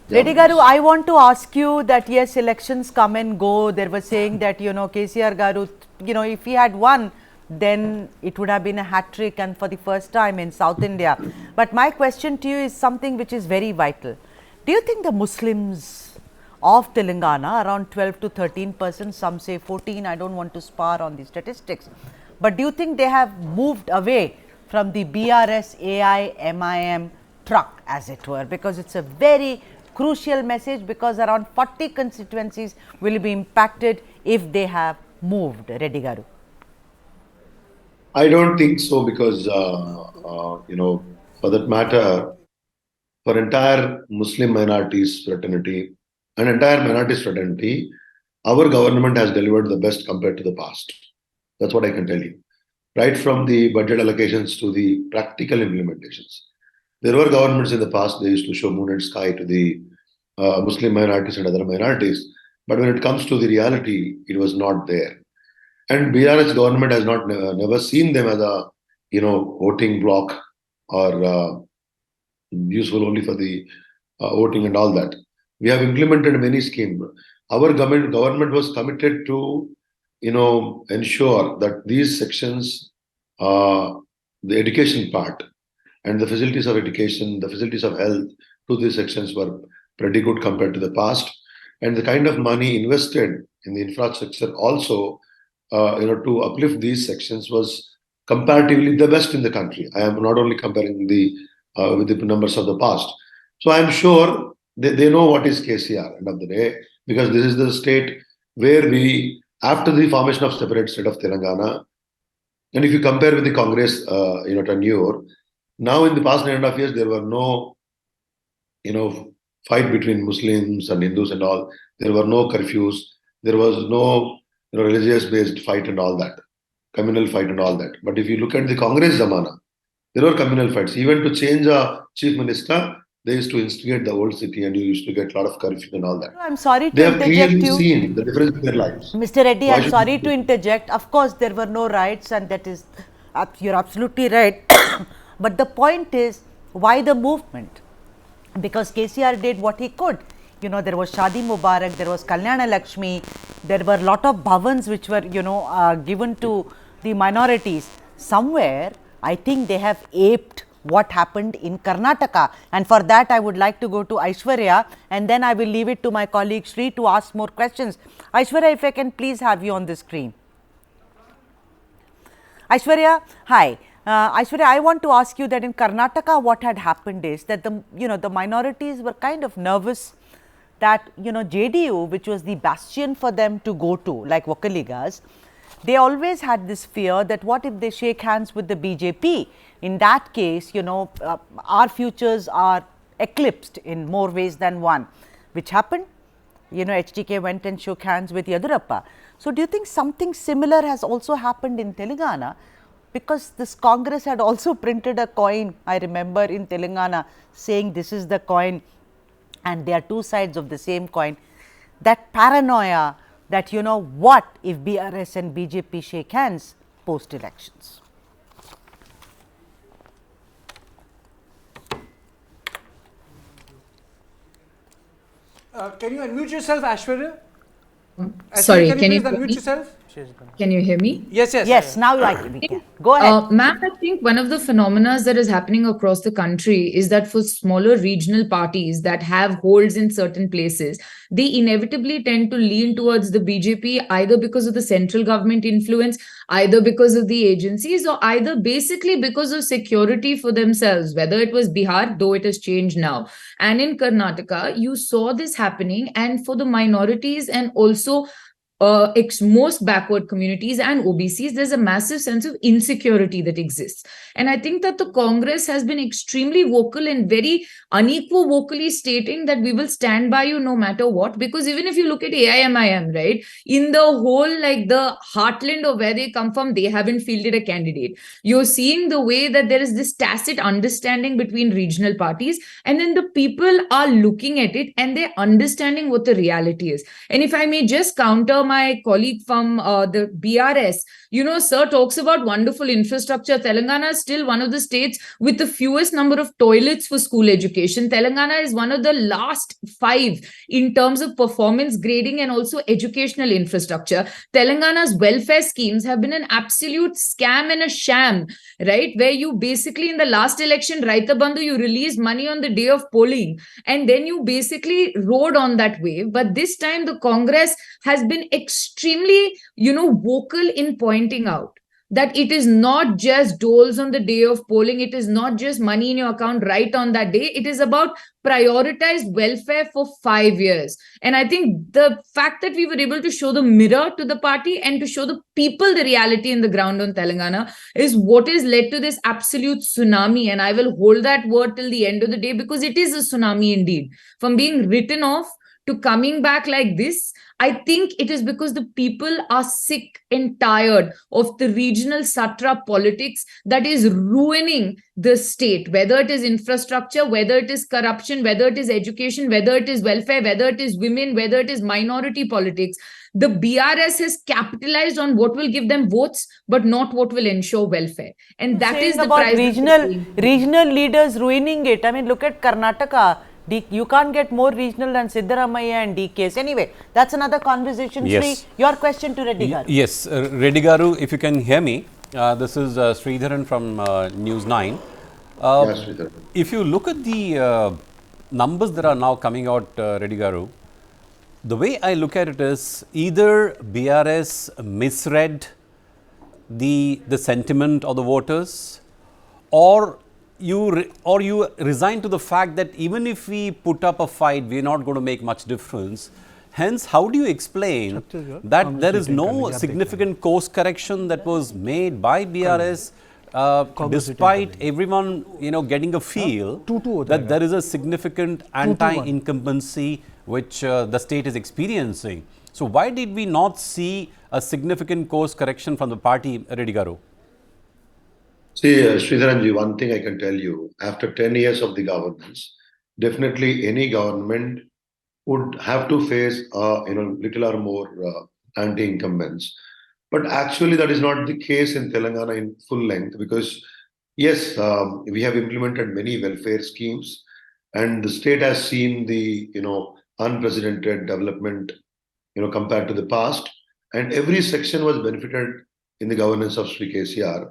Yeah, Reddy Garu, please. I want to ask you that yes, elections come and go. They were saying that, KCR Garu, if he had won, then it would have been a hat trick and for the first time in South India. But my question to you is something which is very vital. Do you think the Muslims of Telangana, around 12 to 13%, some say 14, I don't want to spar on the statistics, but do you think they have moved away from the BRS AI MIM truck, as it were, because it's a very crucial message, because around 40 constituencies will be impacted if they have moved. Reddy Garu. I don't think so because, for that matter, for entire Muslim minorities fraternity, an entire minorities fraternity, our government has delivered the best compared to the past. That's what I can tell you. Right from the budget allocations to the practical implementations. There were governments in the past, they used to show moon and sky to the Muslim minorities and other minorities. But when it comes to the reality, it was not there. And BRS government has not never seen them as a voting bloc or useful only for the voting and all that. We have implemented many schemes. Our government was committed to ensure that these sections, uh, the education part and the facilities of education, the facilities of health to these sections were pretty good compared to the past. And the kind of money invested in the infrastructure also, to uplift these sections was comparatively the best in the country. I am not only comparing the with the numbers of the past. So I'm sure they know what is KCR end of the day, because this is the state where we, after the formation of separate state of Telangana, and if you compare with the Congress, tenure, now in the past 9.5 years, there were no, fight between Muslims and Hindus and all. There were no curfews. There was no, religious-based fight and all that, communal fight and all that. But if you look at the Congress Zamana, there were communal fights. Even to change a chief minister, they used to instigate the old city and you used to get a lot of curfew and all that. I'm sorry They to have interject clearly you. seen the difference in their lives. Mr. Reddy, Why I'm should sorry to we? interject. Of course, there were no riots, and that is, you're absolutely right. But the point is, why the movement? Because KCR did what he could. There was Shadi Mubarak, there was Kalyana Lakshmi, there were a lot of bhavans which were, given to the minorities. Somewhere, I think they have aped what happened in Karnataka. And for that, I would like to go to Aishwarya, and then I will leave it to my colleague Sri to ask more questions. Aishwarya, if I can please have you on the screen. Aishwarya, hi. Aishwarya, I want to ask you that in Karnataka, what had happened is that the minorities were kind of nervous that JDU, which was the bastion for them to go to, like Vakaligas, they always had this fear that what if they shake hands with the BJP? In that case, our futures are eclipsed in more ways than one, which happened. HDK went and shook hands with Yadurappa. So, do you think something similar has also happened in Telangana? Because this Congress had also printed a coin, I remember, in Telangana, saying this is the coin and there are two sides of the same coin. That paranoia that what if BRS and BJP shake hands post elections? Can you unmute yourself, Ashwarya? Ashwarya, Sorry, can you can you please hear unmute me? yourself? Can you hear me? Yes, yes. Yes, now we can. Go ahead. Ma'am, I think one of the phenomena that is happening across the country is that for smaller regional parties that have holds in certain places, they inevitably tend to lean towards the BJP either because of the central government influence, either because of the agencies, or either basically because of security for themselves, whether it was Bihar, though it has changed now. And in Karnataka, you saw this happening, and for the minorities and also most backward communities and OBCs, there's a massive sense of insecurity that exists. And I think that the Congress has been extremely vocal and very unequivocally stating that we will stand by you no matter what. Because even if you look at AIMIM, right, in the whole, like the heartland of where they come from, they haven't fielded a candidate. You're seeing the way that there is this tacit understanding between regional parties, and then the people are looking at it and they're understanding what the reality is. And if I may just counter my colleague from the BRS, sir talks about wonderful infrastructure. Telangana is still one of the states with the fewest number of toilets for school education. Telangana is one of the last 5 in terms of performance grading and also educational infrastructure. Telangana's welfare schemes have been an absolute scam and a sham, right? Where you basically in the last election, Raita Bandhu, you released money on the day of polling and then you basically rode on that wave. But this time the Congress has been extremely, vocal in pointing out that it is not just doles on the day of polling. It is not just money in your account right on that day. It is about prioritized welfare for 5 years. And I think the fact that we were able to show the mirror to the party and to show the people the reality in the ground on Telangana is what has led to this absolute tsunami. And I will hold that word till the end of the day because it is a tsunami indeed. From being written off to coming back like this, I think it is because the people are sick and tired of the regional satrap politics that is ruining the state, whether it is infrastructure, whether it is corruption, whether it is education, whether it is welfare, whether it is women, whether it is minority politics. The BRS has capitalized on what will give them votes, but not what will ensure welfare. And that is the about price regional leaders ruining it. I mean, look at Karnataka. You can't get more regional than Siddaramaiah and DKs. Anyway, that's another conversation. Yes. Sri, your question to Reddy Garu. Yes, Reddy Garu, if you can hear me, this is Sridharan from News9. Yes, Sridhar. If you look at the numbers that are now coming out, Reddy Garu, the way I look at it is either BRS misread the sentiment of the voters, or you resign to the fact that even if we put up a fight, we are not going to make much difference. Hence, how do you explain that there is no significant course correction that was made by BRS, despite everyone getting a feel that there is a significant anti-incumbency which the state is experiencing? So why did we not see a significant course correction from the party, Reddy Garu? See, Sridharanji, one thing I can tell you, after 10 years of the governance, definitely any government would have to face, little or more anti-incumbents. But actually, that is not the case in Telangana in full length because, yes, we have implemented many welfare schemes and the state has seen the, unprecedented development, compared to the past. And every section was benefited in the governance of Sri KCR.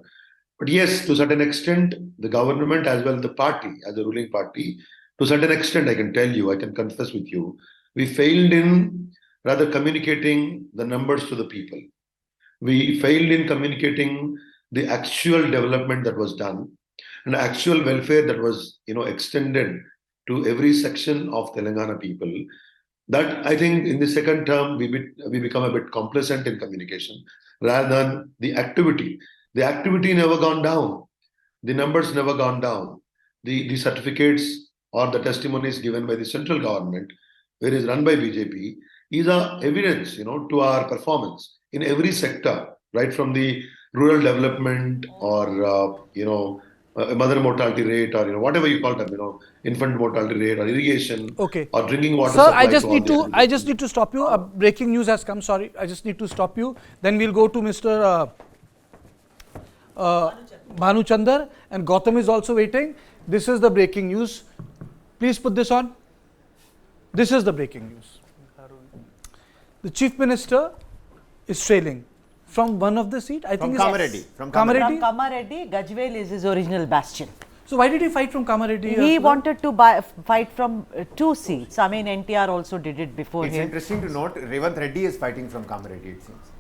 But yes, to a certain extent, the government as well the party, as the ruling party, to a certain extent, I can tell you, I can confess with you, we failed in rather communicating the numbers to the people. We failed in communicating the actual development that was done and actual welfare that was, extended to every section of Telangana people. That I think in the second term, we become a bit complacent in communication rather than the activity. The activity never gone down. The numbers never gone down. The certificates or the testimonies given by the central government, where is run by BJP, is a evidence, to our performance in every sector, right from the rural development or, mother mortality rate or, whatever you call them, infant mortality rate or irrigation or drinking water Sir, supply. I just need to stop you. Breaking news has come. Sorry, I just need to stop you. Then we'll go to Mr. Bhanu Chandar, and Gautam is also waiting. This is the breaking news. Please put this on. This is the breaking news. The Chief Minister is trailing from one of the seat. I think Kamareddy. From Kamareddy. From Kamareddy, Gajwel is his original bastion. So why did he fight from Kamareddy? He wanted to fight from 2 seats. I mean, NTR also did it before It's him. interesting to note, Revant Reddy is fighting from Kamareddy, it seems.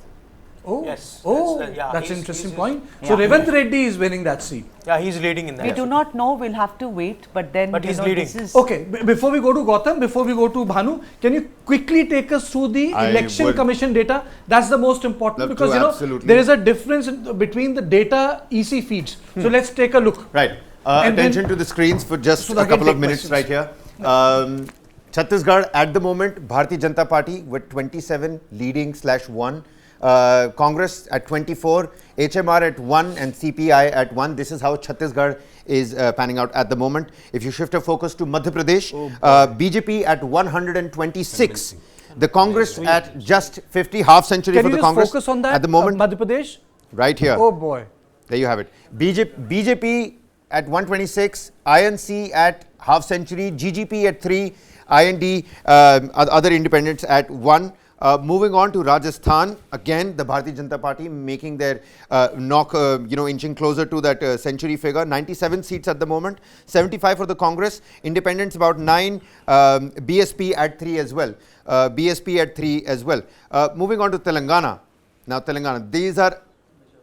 Oh, Yes, that's an interesting point. Yeah. So Revant Reddy is winning that seat. Yeah, he's leading in that. We do not know. We'll have to wait. But then, But he's leading. this is Okay, before we go to Gautam, before we go to Bhanu, can you quickly take us through the I election would. commission data? That's the most important Love because to, absolutely. there is a difference between the data EC feeds. So let's take a look. Right. And Attention then- to the screens for just So a I can couple of take minutes questions. right here. Chhattisgarh at the moment, Bharatiya Janata Party with 27 leading /1. Congress at 24, HMR at 1 and CPI at 1. This is how Chhattisgarh is panning out at the moment. If you shift your focus to Madhya Pradesh, BJP at 126 The Congress at just 50, half century Can for you the just Congress focus on that? at the moment. Madhya Pradesh. Right here. Oh boy. There you have it. BJP at 126, INC at half century, GGP at 3, IND, other independents at 1. Moving on to Rajasthan, again the Bharatiya Janata Party making their inching closer to that century figure. 97 seats at the moment, 75 for the Congress, independents about 9, BSP at 3 as well. Moving on to Telangana. Now Telangana, these are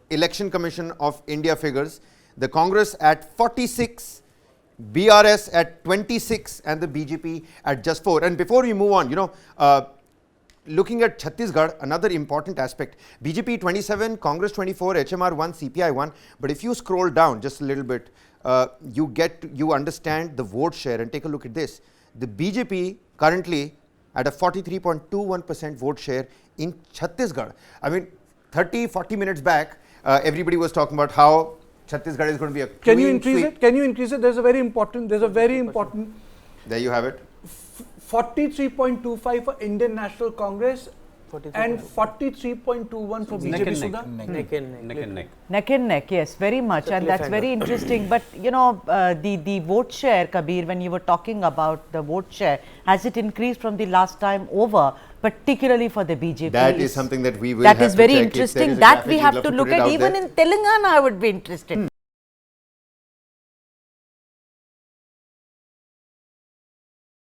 Election Commission of India figures. The Congress at 46, BRS at 26 and the BJP at just 4. And before we move on, looking at Chhattisgarh, another important aspect, BJP 27, Congress 24, HMR 1, CPI 1. But if you scroll down just a little bit, you understand the vote share, and take a look at this. The BJP currently at a 43.21% vote share in Chhattisgarh. I mean, 30-40 minutes back, everybody was talking about how Chhattisgarh is going to be a Can you clean increase sweep. it? Can you increase it? There's a very important. There you have it. 43.25 for Indian National Congress and 43.21 for Neck BJP. and Sudha? neck. Neck and neck. Neck and neck, yes, very much, and that's very interesting. But the vote share, Kabir, when you were talking about the vote share, has it increased from the last time over, particularly for the BJP? That is something that we will That have is to very check. If there interesting. is a That graphic, we we'll have have to to look put it at. out Even there. in Telangana, I would be interested.